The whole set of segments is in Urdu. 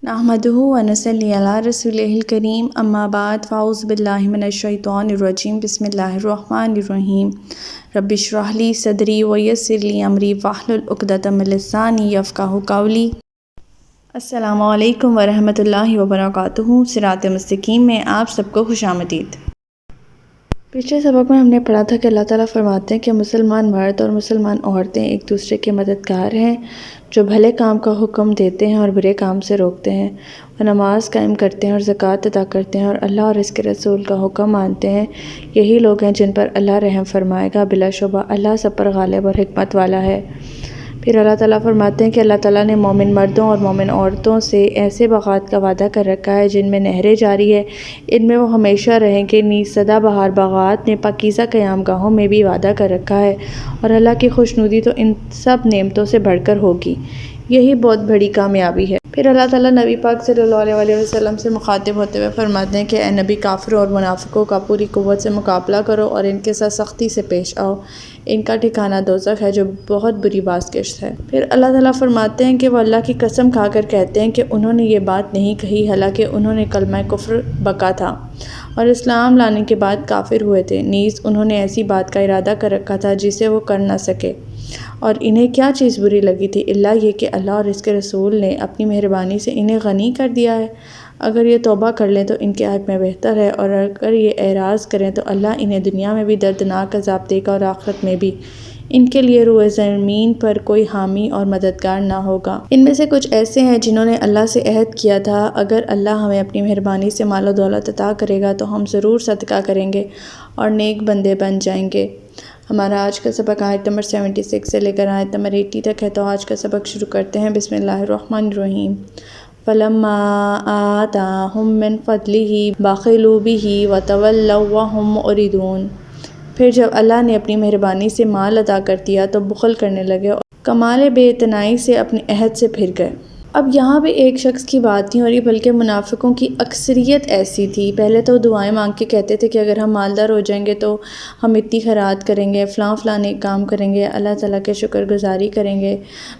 نحمدہ ونصلی علی رسولہ الکریم اما بعد فاعوذ باللہ من الشیطان الرجیم بسم اللہ الرحمن الرحیم رب اشرح لی صدری ویسر لی امری واحلل عقدۃ من لسانی یفقہوا قولی۔ السلام علیکم ورحمۃ اللہ وبرکاتہ۔ صراط مستقیم میں آپ سب کو خوش آمدید۔ پچھلے سبق میں ہم نے پڑھا تھا کہ اللہ تعالیٰ فرماتے ہیں کہ مسلمان مرد اور مسلمان عورتیں ایک دوسرے کے مددگار ہیں جو بھلے کام کا حکم دیتے ہیں اور برے کام سے روکتے ہیں، وہ نماز قائم کرتے ہیں اور زکوٰۃ ادا کرتے ہیں اور اللہ اور اس کے رسول کا حکم مانتے ہیں۔ یہی لوگ ہیں جن پر اللہ رحم فرمائے گا، بلا شبہ اللہ سب پر غالب اور حکمت والا ہے۔ پھر اللہ تعالیٰ فرماتے ہیں کہ اللہ تعالیٰ نے مومن مردوں اور مومن عورتوں سے ایسے باغات کا وعدہ کر رکھا ہے جن میں نہریں جاری ہے، ان میں وہ ہمیشہ رہیں گے، نیز سدا بہار باغات نے پاکیزہ قیام گاہوں میں بھی وعدہ کر رکھا ہے، اور اللہ کی خوشنودی تو ان سب نعمتوں سے بڑھ کر ہوگی۔ یہی بہت بڑی کامیابی ہے۔ پھر اللہ تعالیٰ نبی پاک صلی اللہ علیہ وسلم سے مخاطب ہوتے ہوئے فرماتے ہیں کہ اے نبی، کافروں اور منافقوں کا پوری قوت سے مقابلہ کرو اور ان کے ساتھ سختی سے پیش آؤ، ان کا ٹھکانہ دوزخ ہے جو بہت بری بازگشت ہے۔ پھر اللہ تعالیٰ فرماتے ہیں کہ وہ اللہ کی قسم کھا کر کہتے ہیں کہ انہوں نے یہ بات نہیں کہی، حالانکہ انہوں نے کلمہ کفر بکا تھا اور اسلام لانے کے بعد کافر ہوئے تھے، نیز انہوں نے ایسی بات کا ارادہ کر رکھا تھا جسے وہ کر نہ سکے، اور انہیں کیا چیز بری لگی تھی الا یہ کہ اللہ اور اس کے رسول نے اپنی مہربانی سے انہیں غنی کر دیا ہے۔ اگر یہ توبہ کر لیں تو ان کے حق میں بہتر ہے، اور اگر یہ اعراض کریں تو اللہ انہیں دنیا میں بھی دردناک عذاب دے گا اور آخرت میں بھی۔ ان کے لیے روئے زمین پر کوئی حامی اور مددگار نہ ہوگا۔ ان میں سے کچھ ایسے ہیں جنہوں نے اللہ سے عہد کیا تھا اگر اللہ ہمیں اپنی مہربانی سے مال و دولت عطا کرے گا تو ہم ضرور صدقہ کریں گے اور نیک بندے بن جائیں گے۔ ہمارا آج کا سبق آیت نمبر 76 سے لے کر آیت نمبر 80 تک ہے، تو آج کا سبق شروع کرتے ہیں۔ بسم اللہ الرحمن الرحیم۔ فَلَمَّا آتَاهُم مِّن فَضْلِهِ بَخِلُوا بِهِ وَتَوَلَّوْا وَهُم مُّعْرِضُونَ۔ پھر جب اللہ نے اپنی مہربانی سے مال عطا کر دیا تو بخل کرنے لگے اور کمال بے اعتنائی سے اپنے عہد سے پھر گئے۔ اب یہاں بھی ایک شخص کی بات نہیں ہو رہی بلکہ منافقوں کی اکثریت ایسی تھی۔ پہلے تو دعائیں مانگ کے کہتے تھے کہ اگر ہم مالدار ہو جائیں گے تو ہم اتنی خیرات کریں گے، فلاں نیک کام کریں گے، اللہ تعالیٰ کے شکر گزاری کریں گے،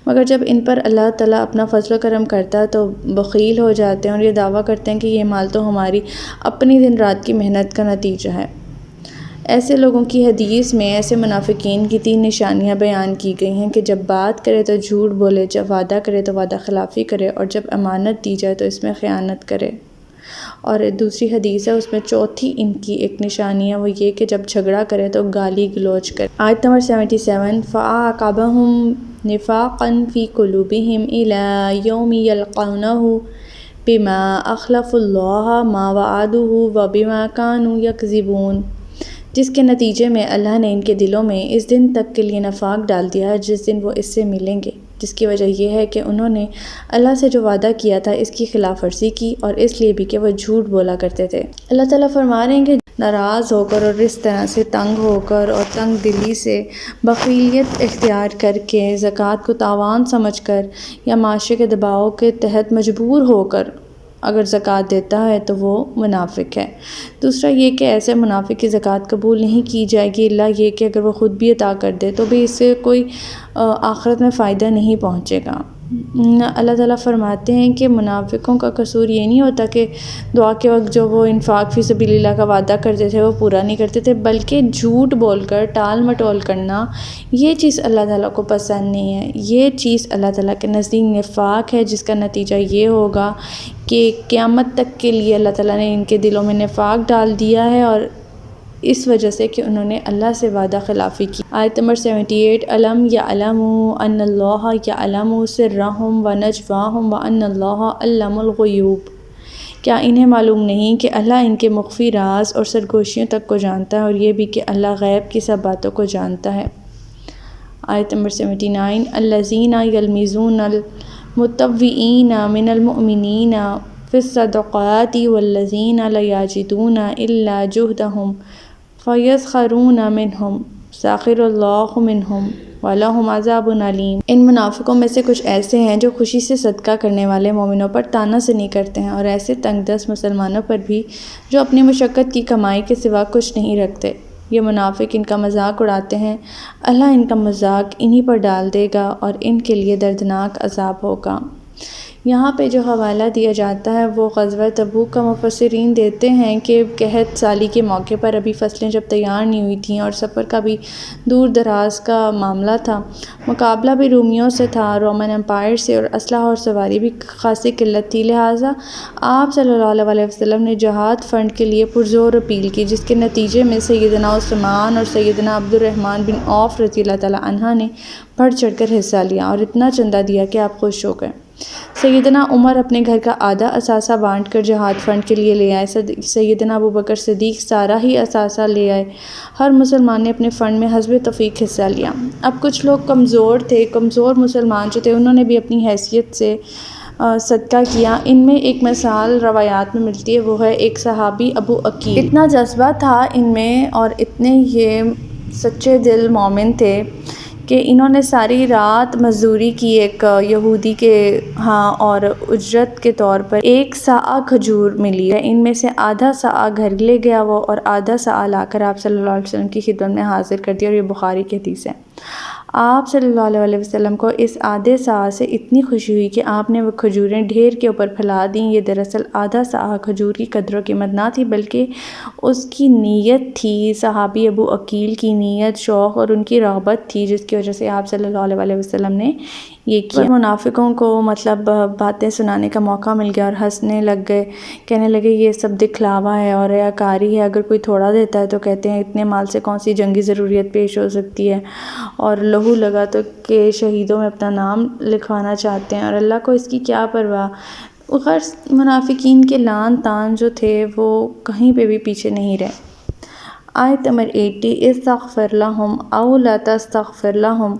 مگر جب ان پر اللہ تعالیٰ اپنا فضل و کرم کرتا ہے تو بخیل ہو جاتے ہیں اور یہ دعویٰ کرتے ہیں کہ یہ مال تو ہماری اپنی دن رات کی محنت کا نتیجہ ہے۔ ایسے لوگوں کی حدیث میں ایسے منافقین کی 3 نشانیاں بیان کی گئی ہیں کہ جب بات کرے تو جھوٹ بولے، جب وعدہ کرے تو وعدہ خلافی کرے، اور جب امانت دی جائے تو اس میں خیانت کرے۔ اور دوسری حدیث ہے، اس میں چوتھی ان کی ایک نشانی ہے، وہ یہ کہ جب جھگڑا کرے تو گالی گلوچ کرے۔ آیت نمبر 77۔ فَأَعْقَبَهُمْ نِفَاقًا فِي قُلُوبِهِمْ إِلَىٰ يَوْمِ يَلْقَوْنَهُ بِمَا أَخْلَفُوا اللَّهَ مَا وَعَدُوهُ وَبِمَا كَانُوا يَكْذِبُونَ، جس کے نتیجے میں اللہ نے ان کے دلوں میں اس دن تک کے لیے نفاق ڈال دیا ہے جس دن وہ اس سے ملیں گے، جس کی وجہ یہ ہے کہ انہوں نے اللہ سے جو وعدہ کیا تھا اس کی خلاف ورزی کی، اور اس لیے بھی کہ وہ جھوٹ بولا کرتے تھے۔ اللہ تعالیٰ فرما رہے ہیں کہ ناراض ہو کر اور اس طرح سے تنگ ہو کر اور تنگ دلی سے بخیلیت اختیار کر کے، زکوٰۃ کو تاوان سمجھ کر یا معاشرے کے دباؤ کے تحت مجبور ہو کر اگر زکوٰۃ دیتا ہے تو وہ منافق ہے۔ دوسرا یہ کہ ایسے منافق کی زکوٰۃ قبول نہیں کی جائے گی الا یہ کہ اگر وہ خود بھی عطا کر دے تو بھی اس سے کوئی آخرت میں فائدہ نہیں پہنچے گا۔ اللہ تعالیٰ فرماتے ہیں کہ منافقوں کا قصور یہ نہیں ہوتا کہ دعا کے وقت جو وہ انفاق فی سبیل اللہ کا وعدہ کرتے تھے وہ پورا نہیں کرتے تھے، بلکہ جھوٹ بول کر ٹال مٹول کرنا، یہ چیز اللہ تعالیٰ کو پسند نہیں ہے۔ یہ چیز اللہ تعالیٰ کے نزدیک نفاق ہے، جس کا نتیجہ یہ ہوگا کہ قیامت تک کے لیے اللہ تعالیٰ نے ان کے دلوں میں نفاق ڈال دیا ہے، اور اس وجہ سے کہ انہوں نے اللہ سے وعدہ خلافی کی۔ آیت نمبر 78۔ أَلَمْ يَعْلَمُوا أَنَّ اللَّهَ يَعْلَمُ سِرَّهُمْ وَنَجْوَاهُمْ وَأَنَّ اللَّهَ عَلَّمُ الْغُيُوبَ، کیا انہیں معلوم نہیں کہ اللہ ان کے مخفی راز اور سرگوشیوں تک کو جانتا ہے، اور یہ بھی کہ اللہ غیب کی سب باتوں کو جانتا ہے۔ آیت نمبر 79۔ الَّذِينَ يَلْمِزُونَ الْمُطَوِّعِينَ مِنَ الْمُؤْمِنِينَ فِي الصَّدَقَاتِ وَالَّذِينَ لَا يَجِدُونَ إِلَّا جُهْدَهُمْ فَيَسْخَرُونَ مِنْهُمْ سَخِرَ اللَّهُ مِنْهُمْ وَلَهُمْ عَذَابٌ عَلِيمٌ۔ ان منافقوں میں سے کچھ ایسے ہیں جو خوشی سے صدقہ کرنے والے مومنوں پر طعنہ زنی کرتے ہیں، اور ایسے تنگ دست مسلمانوں پر بھی جو اپنی مشقت کی کمائی کے سوا کچھ نہیں رکھتے۔ یہ منافق ان کا مذاق اڑاتے ہیں، اللہ ان کا مذاق انہی پر ڈال دے گا اور ان کے لیے دردناک عذاب ہوگا۔ یہاں پہ جو حوالہ دیا جاتا ہے وہ غزوہ تبوک کا مفسرین دیتے ہیں کہ قحط سالی کے موقع پر ابھی فصلیں جب تیار نہیں ہوئی تھیں اور سفر کا بھی دور دراز کا معاملہ تھا، مقابلہ بھی رومیوں سے تھا، رومن امپائر سے، اور اسلحہ اور سواری بھی خاصی قلت تھی، لہٰذا آپ صلی اللہ علیہ وسلم نے جہاد فنڈ کے لیے پرزور اپیل کی، جس کے نتیجے میں سیدنا عثمان اور سیدنا عبد الرحمن بن عوف رضی اللہ تعالیٰ عنہ نے بڑھ چڑھ کر حصہ لیا اور اتنا چندہ دیا کہ آپ خوش ہو گئے۔ سیدنا عمر اپنے گھر کا آدھا اثاثہ بانٹ کر جہاد فنڈ کے لیے لے آئے، سیدنا ابوبکر صدیق سارا ہی اثاثہ لے آئے، ہر مسلمان نے اپنے فنڈ میں حسب توفیق حصہ لیا۔ اب کچھ لوگ کمزور مسلمان جو تھے، انہوں نے بھی اپنی حیثیت سے صدقہ کیا۔ ان میں ایک مثال روایات میں ملتی ہے، وہ ہے ایک صحابی ابو عقیل۔ اتنا جذبہ تھا ان میں اور اتنے یہ سچے دل مومن تھے کہ انہوں نے ساری رات مزدوری کی ایک یہودی کے ہاں، اور اجرت کے طور پر 1 صاع کھجور ملی ہے، ان میں سے آدھا صاع گھر لے گیا وہ، اور آدھا صاع لا کر آپ صلی اللہ علیہ وسلم کی خدمت میں حاضر کر دیا، اور یہ بخاری کی حدیث ہے۔ آپ صلی اللہ علیہ وسلم کو اس آدھے صاع سے اتنی خوشی ہوئی کہ آپ نے وہ کھجوریں ڈھیر کے اوپر پھیلا دیں۔ یہ دراصل آدھا صاع کھجور کی قدر و قیمت نہ تھی، بلکہ اس کی نیت تھی، صحابی ابو عقیل کی نیت، شوق اور ان کی رغبت تھی، جس کی وجہ سے آپ صلی اللہ علیہ وسلم نے یہ کیا۔ منافقوں کو باتیں سنانے کا موقع مل گیا اور ہنسنے لگ گئے، کہنے لگے یہ سب دکھلاوا ہے اور ریاکاری ہے، اگر کوئی تھوڑا دیتا ہے تو کہتے ہیں اتنے مال سے کون سی جنگی ضروریت پیش ہو سکتی ہے، اور لہو لگا تو کہ شہیدوں میں اپنا نام لکھوانا چاہتے ہیں، اور اللہ کو اس کی کیا پرواہ۔ غرض منافقین کے لعن طعن جو تھے وہ کہیں پہ بھی پیچھے نہیں رہے۔ آیت نمبر 80، استغفر لہم او لا تستغفر لہم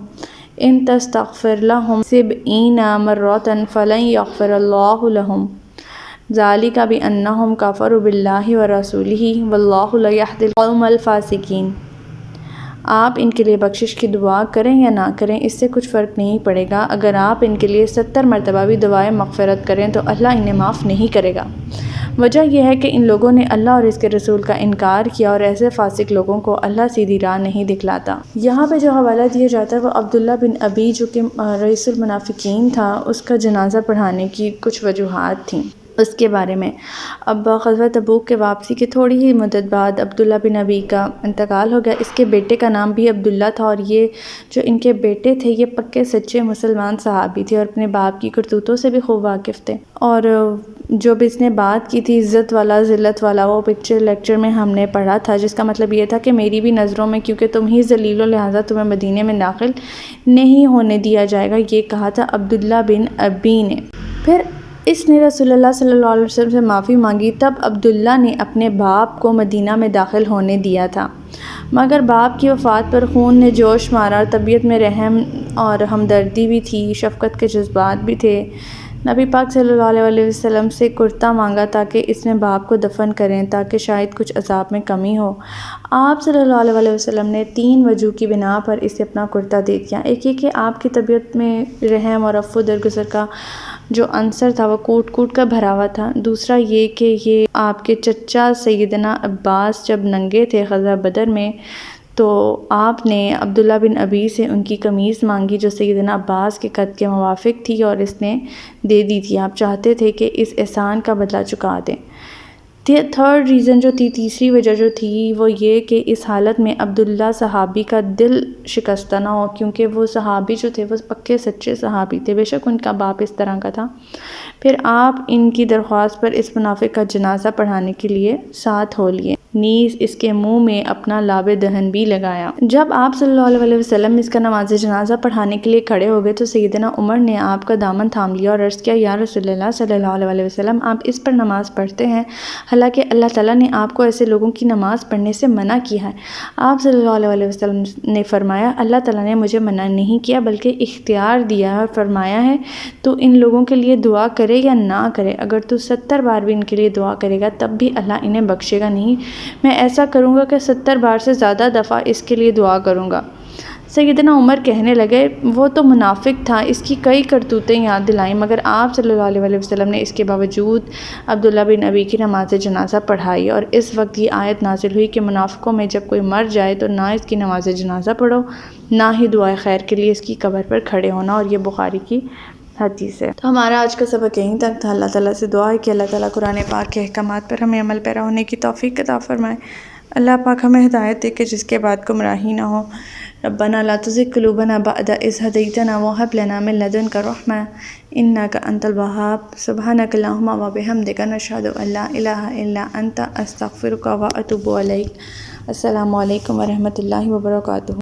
ان تستغفر لہم 70 مرۃ فلن یغفر اللہ لہم ذلک بانہم کفروا باللہ ورسولہ واللہ لا یہدی القوم الفاسقین۔ آپ ان کے لیے بخشش کی دعا کریں یا نہ کریں، اس سے کچھ فرق نہیں پڑے گا۔ اگر آپ ان کے لیے 70 مرتبہ بھی دعائے مغفرت کریں تو اللہ انہیں معاف نہیں کرے گا۔ وجہ یہ ہے کہ ان لوگوں نے اللہ اور اس کے رسول کا انکار کیا، اور ایسے فاسق لوگوں کو اللہ سیدھی راہ نہیں دکھلاتا۔ یہاں پہ جو حوالہ دیا جاتا ہے وہ عبداللہ بن ابی جو کہ رئیس المنافقین تھا، اس کا جنازہ پڑھانے کی کچھ وجوہات تھیں اس کے بارے میں۔ اب غزوہ تبوک کے واپسی کی تھوڑی ہی مدت بعد عبداللہ بن ابی کا انتقال ہو گیا۔ اس کے بیٹے کا نام بھی عبداللہ تھا، اور یہ جو ان کے بیٹے تھے یہ پکے سچے مسلمان صحابی تھے اور اپنے باپ کی کرتوتوں سے بھی خوب واقف تھے۔ اور جو بھی اس نے بات کی تھی عزت والا ذلت والا، وہ پکچر لیکچر میں ہم نے پڑھا تھا، جس کا مطلب یہ تھا کہ میری بھی نظروں میں کیونکہ تم ہی ذلیل ہو لہٰذا تمہیں مدینے میں داخل نہیں ہونے دیا جائے گا، یہ کہا تھا عبداللہ بن ابی نے۔ پھر اس نے رسول اللہ صلی اللہ علیہ وسلم سے معافی مانگی، تب عبداللہ نے اپنے باپ کو مدینہ میں داخل ہونے دیا تھا، مگر باپ کی وفات پر خون نے جوش مارا اور طبیعت میں رحم اور ہمدردی بھی تھی، شفقت کے جذبات بھی تھے۔ نبی پاک صلی اللہ علیہ وسلم سے کرتا مانگا تاکہ اس میں باپ کو دفن کریں تاکہ شاید کچھ عذاب میں کمی ہو۔ آپ صلی اللہ علیہ وسلم نے 3 وجوہ کی بنا پر اسے اپنا کرتا دے دیا۔ ایک یہ کہ آپ کی طبیعت میں رحم اور عفو درگزر کا جو عنصر تھا وہ کوٹ کوٹ کر بھرا ہوا تھا۔ دوسرا یہ کہ یہ آپ کے چچا سیدنا عباس جب ننگے تھے غزوہ بدر میں، تو آپ نے عبداللہ بن ابی سے ان کی قمیص مانگی جو سیدنا عباس کے قد کے موافق تھی، اور اس نے دے دی تھی۔ آپ چاہتے تھے کہ اس احسان کا بدلہ چکا دیں۔ تھرڈ ریزن جو تھی، تیسری وجہ جو تھی وہ یہ کہ اس حالت میں عبداللہ صحابی کا دل شکستہ نہ ہو، کیونکہ وہ صحابی جو تھے وہ پکے سچے صحابی تھے، بے شک ان کا باپ اس طرح کا تھا۔ پھر آپ ان کی درخواست پر اس منافق کا جنازہ پڑھانے کے لیے ساتھ ہو لیے، نیز اس کے منہ میں اپنا لاب دہن بھی لگایا۔ جب آپ صلی اللہ علیہ وسلم اس کا نماز جنازہ پڑھانے کے لیے کھڑے ہو گئے تو سیدنا عمر نے آپ کا دامن تھام لیا اور عرض کیا، یا رسول اللہ صلی اللہ علیہ وسلم، آپ اس پر نماز پڑھتے ہیں، حالانکہ اللہ تعالیٰ نے آپ کو ایسے لوگوں کی نماز پڑھنے سے منع کیا ہے۔ آپ صلی اللہ علیہ وسلم نے فرمایا، اللہ تعالیٰ نے مجھے منع نہیں کیا بلکہ اختیار دیا ہے، اور فرمایا ہے تو ان لوگوں کے لیے دعا کرے یا نہ کرے، اگر تو 70 بار بھی ان کے لیے دعا کرے گا تب بھی اللہ انہیں بخشے گا نہیں، میں ایسا کروں گا کہ 70 بار سے زیادہ دفعہ اس کے لیے دعا کروں گا۔ سیدنا عمر کہنے لگے، وہ تو منافق تھا، اس کی کئی کرتوتیں یاد دلائیں، مگر آپ صلی اللہ علیہ وسلم نے اس کے باوجود عبداللہ بن ابی کی نماز جنازہ پڑھائی، اور اس وقت یہ آیت نازل ہوئی کہ منافقوں میں جب کوئی مر جائے تو نہ اس کی نماز جنازہ پڑھو، نہ ہی دعائے خیر کے لیے اس کی قبر پر کھڑے ہونا، اور یہ بخاری کی ہر چیز سے۔ تو ہمارا آج کا سبق یہیں تک تھا۔ اللہ تعالیٰ سے دعا ہے کہ اللہ تعالیٰ قرآن پاک کے احکامات پر ہمیں عمل پیرا ہونے کی توفیق عطا فرمائے۔ اللہ پاک ہمیں ہدایت دے کہ جس کے بعد گمراہی نہ ہو۔ ربنا لا تزغ قلوبنا بعد إذ هديتنا وهب لنا من لدنك رحمة إنك أنت الوهاب سبحانك اللهم وبحمدك نشهد أن لا إله إلا أنت أستغفرك وأتوب إليك۔ السلام علیکم ورحمۃ اللہ وبرکاتہ۔